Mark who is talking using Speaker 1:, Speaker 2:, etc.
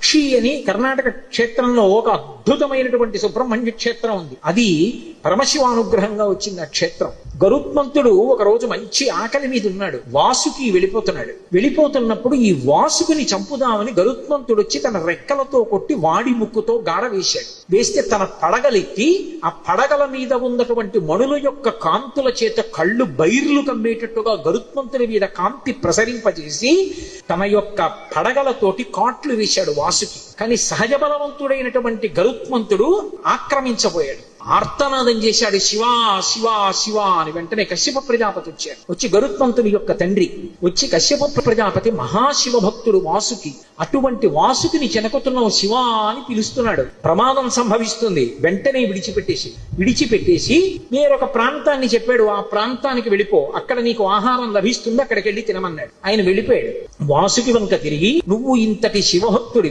Speaker 1: కుక్షి అని కర్ణాటక క్షేత్రంలో ఒక అద్భుతమైనటువంటి సుబ్రహ్మణ్య క్షేత్రం ఉంది. అది పరమశివానుగ్రహంగా వచ్చింది ఆ క్షేత్రం. గరుత్మంతుడు ఒక రోజు మంచి ఆకలి మీద ఉన్నాడు. వాసుకి వెళ్ళిపోతున్నప్పుడు ఈ వాసుకుని చంపుదామని గరుత్మంతుడు వచ్చి తన రెక్కలతో కొట్టి వాడి ముక్కుతో గాడ వేశాడు. వేస్తే తన పడగలెత్తి ఆ పడగల మీద ఉన్నటువంటి మణుల యొక్క కాంతుల చేత కళ్ళు బైర్లు కమ్మేటట్టుగా గరుత్మంతుడి మీద కాంతి ప్రసరింపజేసి తన యొక్క పడగలతోటి కాట్లు వేశాడు వాసుకి. కానీ సహజ బలవంతుడైనటువంటి గరుత్మంతుడు ఆక్రమించబోయాడు. ఆర్తనాదం చేశాడు, శివా శివా శివా అని. వెంటనే కశ్యప ప్రజాపతి వచ్చాడు. వచ్చి గరుత్మంతుడి యొక్క తండ్రి వచ్చి కశ్యప ప్రజాపతి మహాశివ భక్తుడు వాసుకి. అటువంటి వాసుకిని చెనకుతున్నావు శివా అని పిలుస్తున్నాడు. ప్రమాదం సంభవిస్తుంది. వెంటనే విడిచిపెట్టేసి వేరొక ప్రాంతాన్ని చెప్పాడు. ఆ ప్రాంతానికి వెళ్ళిపో, అక్కడ నీకు ఆహారం లభిస్తుంది, అక్కడికి వెళ్ళి తినమన్నాడు. ఆయన వెళ్ళిపోయాడు. వాసుకి వంక తిరిగి, నువ్వు ఇంతటి శివభక్తుడి